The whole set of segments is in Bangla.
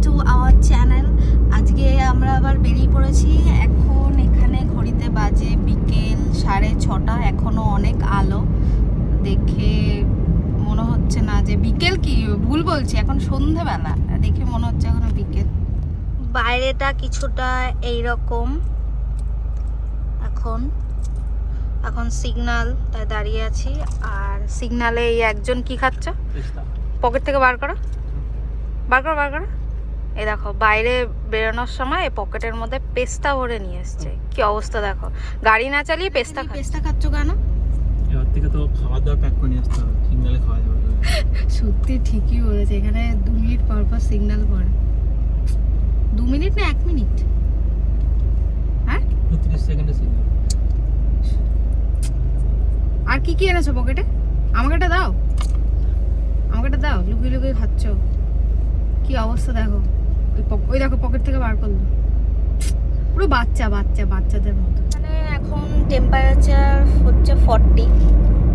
To our channel. আজকে আমরা আবার বেরিয়ে পড়েছি। এখন এখানে ঘড়িতে বাজে বিকেল 6:30। এখনো অনেক আলো, দেখে মনে হচ্ছে না যে বিকেল, কি ভুল বলছি, এখন সন্ধেবেলা, দেখে মনে হচ্ছে এখনো বিকেল। বাইরেটা কিছুটা এইরকম। এখন সিগন্যাল তাই দাঁড়িয়ে আছি। আর সিগন্যালে এই একজন কি খাচ্ছ, পকেট থেকে বার করো। এই দেখো, বাইরে বেরোনোর সময় পকেটের মধ্যে পেস্তা ভরে নিয়ে এসছে। কি অবস্থা দেখো, গাড়ি না চালিয়ে পেস্তা খাচ্ছ কেন? এবার থেকে তো খাওয়া দাওয়া প্যাক করে নিয়ে আসতে হবে, সিগনালে খাওয়া যাবে। সত্যি ঠিকই বলেছে, এখানে 2 মিনিট পর পর সিগন্যাল পড়ে। 2 মিনিট না 1 মিনিট? হ্যাঁ, 30 সেকেন্ডে সিগন্যাল। আর কি কি এনেছো পকেটে? আমাকে এটা দাও, লুকিয়ে লুকিয়ে খাচ্ছ। কি অবস্থা দেখো, ওই দেখো পকেট থেকে বার করলো, পুরো বাচ্চাদের মতো। মানে এখন টেম্পারেচার হচ্ছে 40,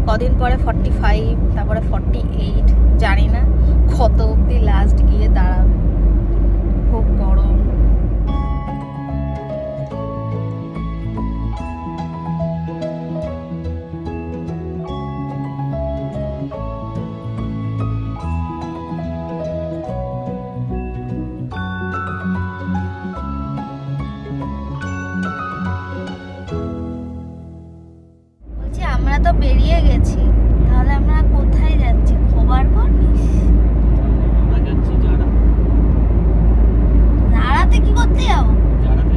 কদিন পরে 45, তারপরে 48। জানি না কত অবধি লাস্ট গিয়ে দাঁড়াবে, খুব গরম। আমরা তো বেরিয়ে গেছি, তাহলে আমরা কোথায় যাচ্ছি খবর করনিস? আমরা যাচ্ছি দাঁড়াতে কি করতে যাবো? জারাতে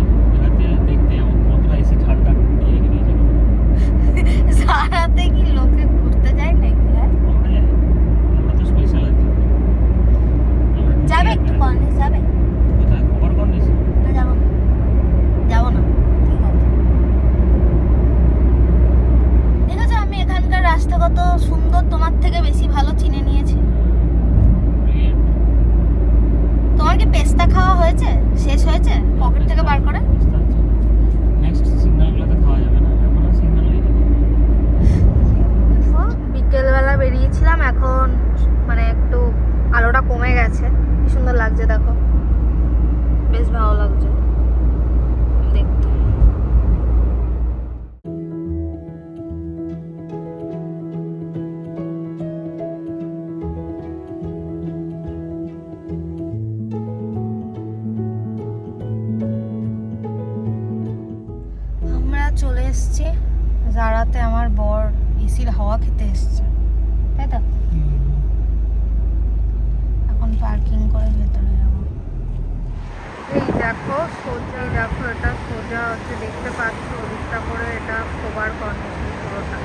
দেখতে যাবো কতটা এসি ঠান্ডা দিয়ে গিয়েছে। দাঁড়াতে কি লোকে ঘুরতে যায় নাকি? আমরা তো স্পেশাল আছি। যাবে একটু কর্নিশ যাবে? কোথায় খবর করনিস? না যাবো না, ঠিক আছে। দেখেছো আমি এখানকার রাস্তা কত সুন্দর, তোমার থেকে বেশি ভালো চিনে নিয়েছি। তোমার কি পেস্তা খাওয়া হয়েছে, শেষ হয়েছে পকেট থেকে বার করে? নেক্সট সিগন্যালগুলোতে খাওয়া যাবে না, এখন সিগন্যাল নেই। বিকেলবেলা বেরিয়েছিলাম, এখন মানে একটু আলোটা কমে গেছে। কি সুন্দর লাগছে দেখো, বেশ ভালো লাগছে দেখতে। আমরা চলে এসেছি জারাতে, আমার বর এসির হাওয়া খেতে এসছে, তাই তো? এখন পার্কিং করে ভেতরে যাবো। এই দেখো এটা সোজা হচ্ছে, দেখতে পাচ্ছ ওদিকটা করে, এটা খোবার কর্নিশ পুরোটা।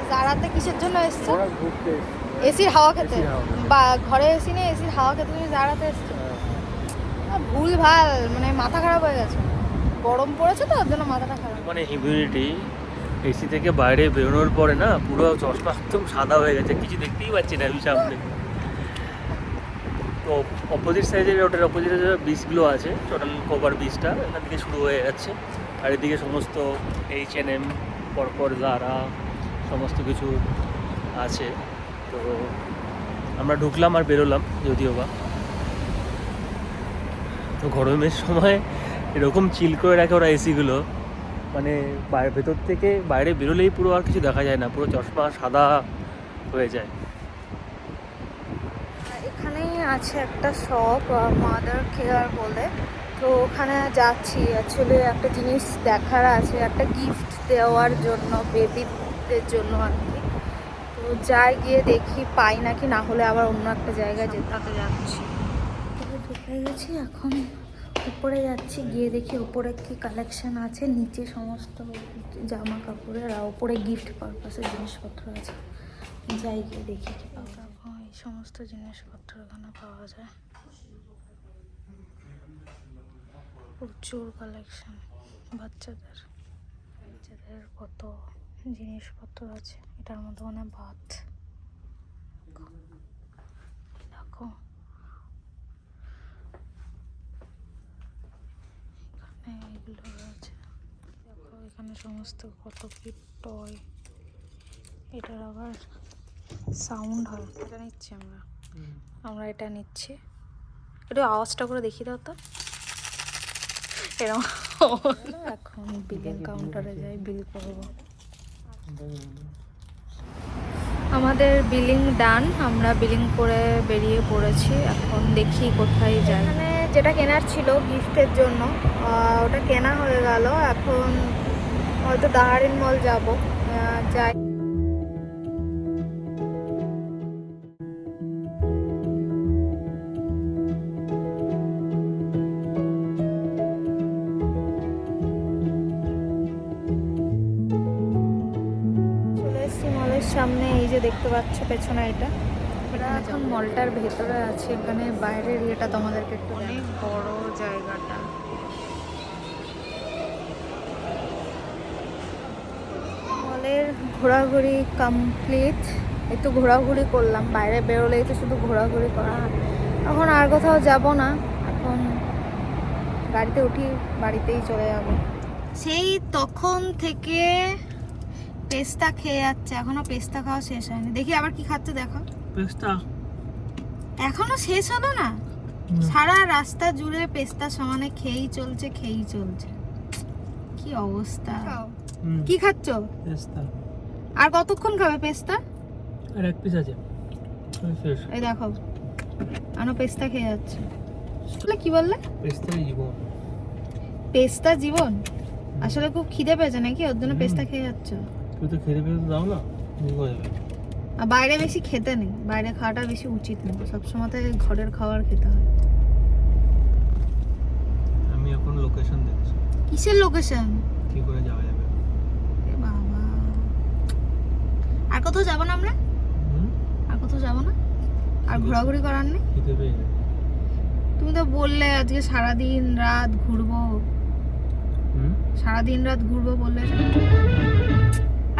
জারাতে কিসের জন্য এসছো? ঘুরতে এসির হাওয়া খেতে? এসির হাওয়া খেতে। বা ঘরে এসি নেই, এসির হাওয়া খেতে তুমি জারাতে এসছো? ভুল ভাল, মানে মাথা খারাপ হয়ে গেছে, গরম পড়েছে তো ওর জন্য মাথাটা খারাপ। মানে হিউমিডিটি এসি থেকে বাইরে বেরোনোর পরে না পুরো চশমা একদম সাদা হয়ে গেছে, কিছু দেখতেই পাচ্ছি না আমি সামনে। তো অপোজিট সাইডের, ওটার অপোজিটে যে বিচগুলো আছে, টোটাল কভার বিচটা এখান থেকে শুরু হয়ে যাচ্ছে। আর এদিকে সমস্ত H&M, পরপর জারা, সমস্ত কিছু আছে। তো আমরা ঢুকলাম আর বেরোলাম যদিও বা। তো গরমের সময় এরকম চিল করে রাখে ওরা এসিগুলো, মানে ভেতর থেকে বাইরে বেরোলেই পুরো আর কিছু দেখা যায় না, পুরো চশমা সাদা হয়ে যায়। এখানেই আছে একটা শপ, মাদার কেয়ার বলে। তো ওখানে যাচ্ছি, অ্যাকচুয়ালি একটা জিনিস দেখার আছে, একটা গিফট দেওয়ার জন্য বেবিদের জন্য আর কি। তো যাই গিয়ে দেখি পাই নাকি, না হলে আবার অন্য একটা জায়গায় যেতে যাচ্ছি। ঢুকে গেছি, এখন উপরে যাচ্ছি, গিয়ে দেখি উপরে কি কালেকশন আছে। নিচে সমস্ত জামা কাপড়ের, আর উপরে গিফট পারপাসের জিনিসপত্র আছে। যাই গিয়ে দেখি কি পাওয়া যায়। এই সমস্ত জিনিসপত্র এখানে পাওয়া যায়, প্রচুর কালেকশন। বাচ্চাদের কত জিনিসপত্র আছে, এটার মধ্যে মানে বাথ, দেখো এখানে এগুলো রয়েছে। দেখো এখানে সমস্ত কত কি টয়, এটার আবার সাউন্ড হয়। এটা নিচ্ছি আমরা এটা নিচ্ছি। একটু আওয়াজটা করে দেখিয়ে দাও তো এরকম। এখন বিলিং কাউন্টারে যাই, বিল করবো। আমাদের বিলিং ডান, আমরা বিলিং করে বেরিয়ে পড়েছি। এখন দেখি কোথায় যাই। এখানে যেটা কেনার ছিল গিফটের জন্য ওটা কেনা হয়ে গেল। এখন হয়তো দাহারিন মল যাব, যাই। মলের সামনে এই যে দেখতে পাচ্ছ পেছনে, এটা এখন মলটার ভেতরে আছে। এখানে বাইরের ইয়েটা তোমাদেরকে একটু, অনেক বড় জায়গাটা। মলের ঘোরাঘুরি কমপ্লিট। একটু ঘোরাঘুরি করলাম, বাইরে বেরোলেই তো শুধু ঘোরাঘুরি করা। এখন আর কোথাও যাব না, এখন গাড়িতে উঠি বাড়িতেই চলে যাব। সেই তখন থেকে পেস্তা খেয়ে যাচ্ছে, এখনো পেস্তা খাওয়া শেষ হয়নি। দেখি আবার কি খাচ্ছে, দেখো। পেস্তা এখনো শেষ হলো না? সারা রাস্তা জুড়ে পেস্তা সমানে খেয়েই চলছে, খেয়েই চলছে। কি অবস্থা! কি খাচ্ছ? পেস্তা। আর কতক্ষণ খাবে পেস্তা? আর এক পিস আছে, এই দেখো আনো পেস্তা খেয়ে যাচ্ছে। কি বললে? পেস্তা জীবন। পেস্তা জীবন? আসলে খুব খিদে পেয়েছে নাকি, ওর জন্য পেস্তা খেয়ে যাচ্ছ? তুই তো খেতে পেতে দাও না, হয়ে যাবে। আর বাইরে বেশি খেতে নেই, বাইরে খাওয়াটা বেশি উচিত না। সবসময় ঘরের খাবার খেতে হয়। আমি এখন লোকেশন দেখছি। কিসের লোকেশন? কি করে যাওয়া যাবে? এ বাবা, আর কোথাও যাবো না আমরা? আর কোথাও যাবো না? আর ঘোরাঘুরি করার নেই? খেতে পেয়ে যাবে। তুমি তো বললে আজকে সারাদিন রাত ঘুরবো, সারাদিন রাত ঘুরবো বললে।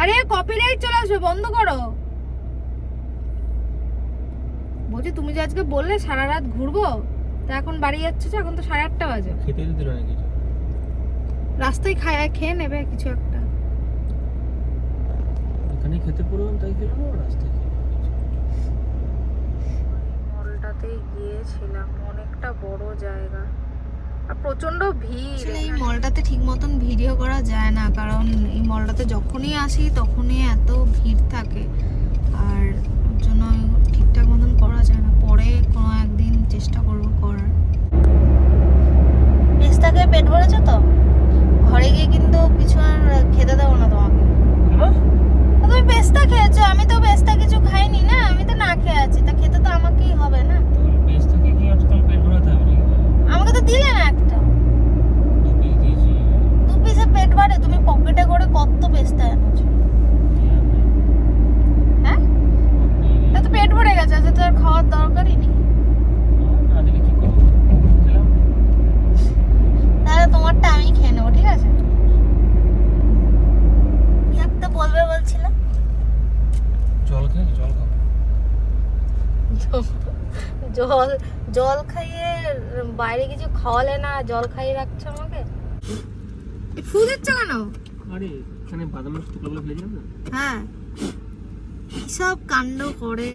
আরে কপিরাইট চলে আসবে, বন্ধ করো। বলছি তুমি যে আজকে বললে সারা রাত ঘুরবো, তা এখন বাড়ি যাচ্ছে, এখন তো 8:30 বাজে। খেতে দিল না কিছু? রাস্তায় খেয়ে নেবে কিছু একটা। এখানে খেতে পড়লাম তাই খেলাম, রাস্তায় মলটাতেই গিয়েছিলাম, অনেকটা বড় জায়গা আর প্রচন্ড ভিড়। এই মলটাতে ঠিক মতন ভিডিও করা যায় না, কারণ এই মলটাতে যখনই আসি তখনই এত ভিড় থাকে, আর ওর জন্য ঠিকঠাক মতন করা যায় না। পরে কোনো একদিন চেষ্টা করব করার। পেস্তাকে পেট ভরেছো তো? ঘরে গিয়ে কিন্তু কিছু আর খেতে দেবো না তোমাকে। তুমি পেস্তা খেয়েছো, আমি তো পেস্তা কিছু খাইনি না, আমি তো না খেয়ে আছি, তা খেতে তো আমাকেই হবে না। পেস্তাকে কি আজকাল পেট ভরাতে হবে? আমাকে তো দিলে না একটা, 2 পিস দিয়েছি। 2 পিসে পেট ভরে? তুমি পকেটে করে কত পেস্তা এনেছো? হ্যাঁ, তা তো পেট ভরে গেছে, আজ তো আর খাওয়ার দরকারই নেই। না দিলে কি করব? খেলাম। তাহলে তোমারটা আমি খেয়ে নেবো, ঠিক আছে? কি একটা বলবে বলছিলে? জল খেয়ে জল খাও। জল খাইয়ে বাইরে কিছু খাওয়ালে না, জল খাইয়ে রাখছো আমাকে। ফু দিচ্ছ কেন? আরে এখানে বাদামের টুকরোগুলো ফেলেছিলাম না। হ্যাঁ, সব কাণ্ড করে।